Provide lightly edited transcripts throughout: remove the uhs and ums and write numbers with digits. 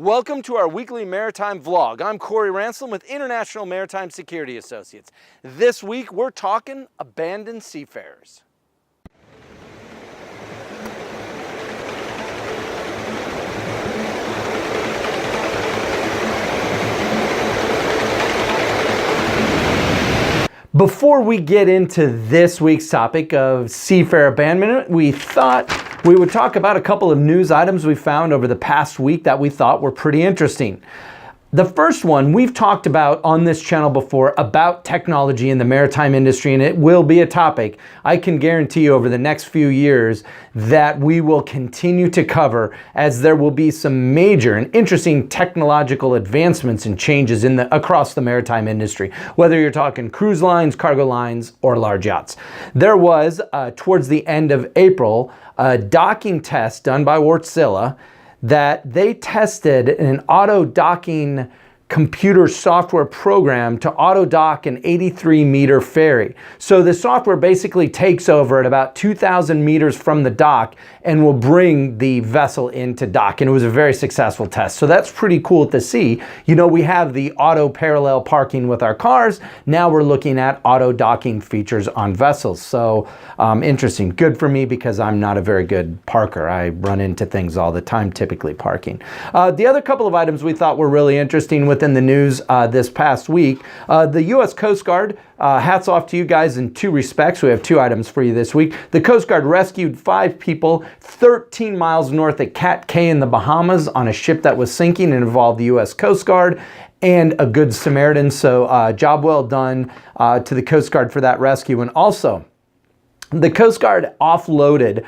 Welcome to our weekly maritime vlog. I'm Corey Ransom with International Maritime Security Associates. This week we're talking abandoned seafarers. Before we get into this week's topic of seafarer abandonment, we thought we would talk about a couple of news items we found over the past week that we thought were pretty interesting. The first one we've talked about on this channel before about technology in the maritime industry, and it will be a topic I can guarantee you over the next few years that we will continue to cover, as there will be some major and interesting technological advancements and changes across the maritime industry, whether you're talking cruise lines, cargo lines, or large yachts. There was, towards the end of April, a docking test done by Wärtsilä that they tested an auto docking computer software program to auto dock an 83-meter ferry. So the software basically takes over at about 2,000 meters from the dock and will bring the vessel into dock. And it was a very successful test. So that's pretty cool to see. You know, we have the auto parallel parking with our cars. Now we're looking at auto docking features on vessels. So interesting. Good for me because I'm not a very good parker. I run into things all the time, typically parking. The other couple of items we thought were really interesting within the news this past week. The U.S. Coast Guard, hats off to you guys in two respects. We have two items for you this week. The Coast Guard rescued 5 people 13 miles north of Cat Cay in the Bahamas on a ship that was sinking and involved the U.S. Coast Guard and a Good Samaritan. So job well done to the Coast Guard for that rescue. And also, the Coast Guard offloaded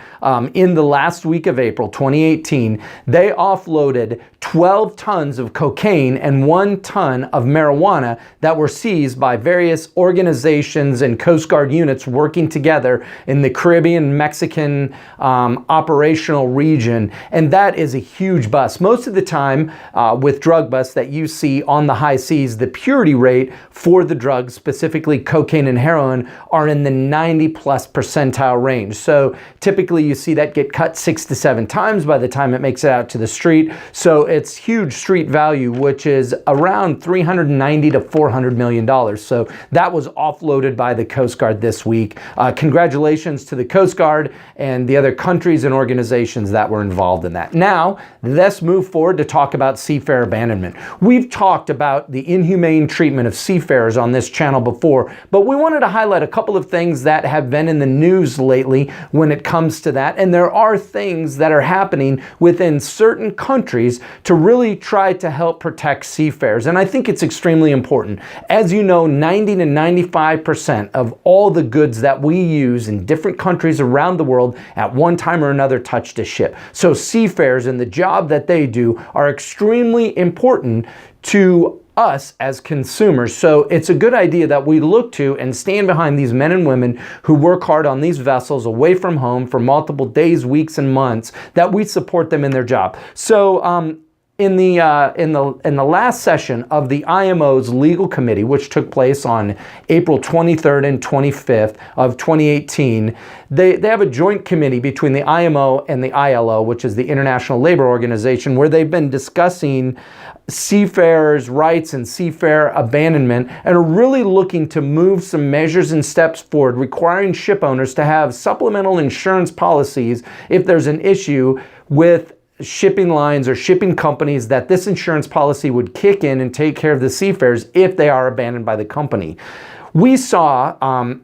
in the last week of April 2018, they offloaded 12 tons of cocaine and 1 ton of marijuana that were seized by various organizations and Coast Guard units working together in the Caribbean, Mexican operational region. And that is a huge bust. Most of the time with drug busts that you see on the high seas, the purity rate for the drugs, specifically cocaine and heroin, are in the 90+ percentile range. So typically you see that get cut 6 to 7 times by the time it makes it out to the street. So it's huge street value, which is around $390 to $400 million. So that was offloaded by the Coast Guard this week. Congratulations to the Coast Guard and the other countries and organizations that were involved in that. Now, let's move forward to talk about seafarer abandonment. We've talked about the inhumane treatment of seafarers on this channel before, but we wanted to highlight a couple of things that have been in the news lately when it comes to that. And there are things that are happening within certain countries to really try to help protect seafarers. And I think it's extremely important. As you know, 90 to 95% of all the goods that we use in different countries around the world at one time or another touched a ship. So seafarers and the job that they do are extremely important to us as consumers. So it's a good idea that we look to and stand behind these men and women who work hard on these vessels away from home for multiple days, weeks, and months, that we support them in their job. So in the last session of the IMO's legal committee, which took place on April 23rd and 25th of 2018, they have a joint committee between the IMO and the ILO, which is the International Labor Organization, where they've been discussing seafarers' rights and seafarer abandonment, and are really looking to move some measures and steps forward requiring ship owners to have supplemental insurance policies if there's an issue with shipping lines or shipping companies, that this insurance policy would kick in and take care of the seafarers if they are abandoned by the company. We saw,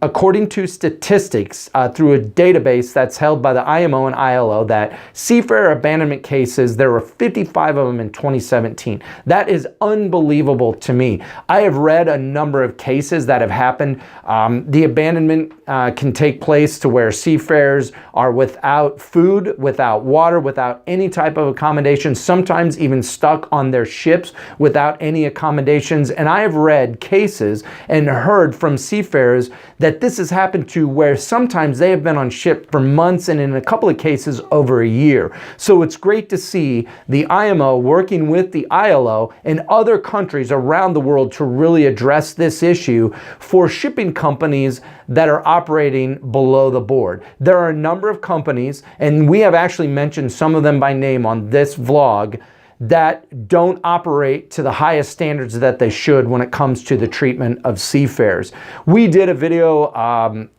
according to statistics through a database that's held by the IMO and ILO, that seafarer abandonment cases, there were 55 of them in 2017. That is unbelievable to me. I have read a number of cases that have happened. The abandonment can take place to where seafarers are without food, without water, without any type of accommodation, sometimes even stuck on their ships without any accommodations. And I have read cases and heard from seafarers that this has happened to where sometimes they have been on ship for months and in a couple of cases over a year. So it's great to see the IMO working with the ILO and other countries around the world to really address this issue for shipping companies that are operating below the board. There are a number of companies, and we have actually mentioned some of them by name on this vlog, that don't operate to the highest standards that they should when it comes to the treatment of seafarers. We did a video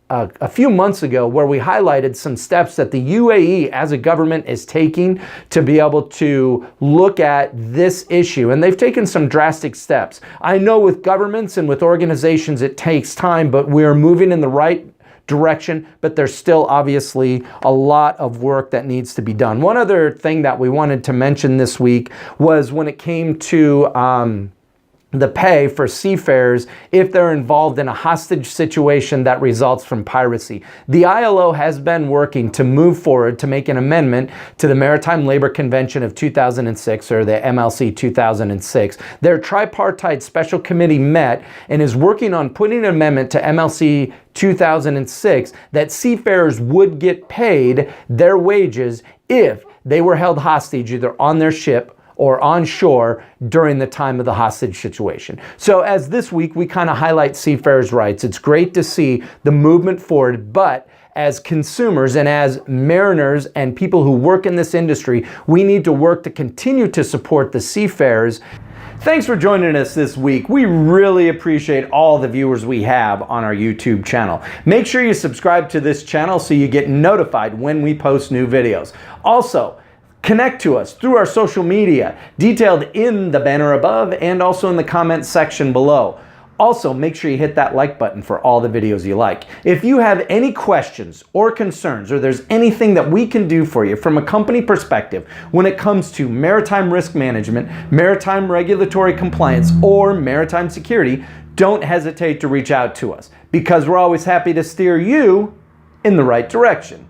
a few months ago where we highlighted some steps that the UAE as a government is taking to be able to look at this issue, and they've taken some drastic steps. I know with governments and with organizations it takes time, but we're moving in the right direction, but there's still obviously a lot of work that needs to be done. One other thing that we wanted to mention this week was when it came to the pay for seafarers if they're involved in a hostage situation that results from piracy. The ILO has been working to move forward to make an amendment to the Maritime Labor Convention of 2006, or the MLC 2006. Their tripartite special committee met and is working on putting an amendment to MLC 2006 that seafarers would get paid their wages if they were held hostage either on their ship or on shore during the time of the hostage situation. So as this week we kind of highlight seafarers' rights, it's great to see the movement forward, but as consumers and as mariners and people who work in this industry, we need to work to continue to support the seafarers. Thanks for joining us this week. We really appreciate all the viewers we have on our YouTube channel. Make sure you subscribe to this channel so you get notified when we post new videos. Also, connect to us through our social media, detailed in the banner above and also in the comments section below. Also, make sure you hit that like button for all the videos you like. If you have any questions or concerns, or there's anything that we can do for you from a company perspective when it comes to maritime risk management, maritime regulatory compliance, or maritime security, don't hesitate to reach out to us, because we're always happy to steer you in the right direction.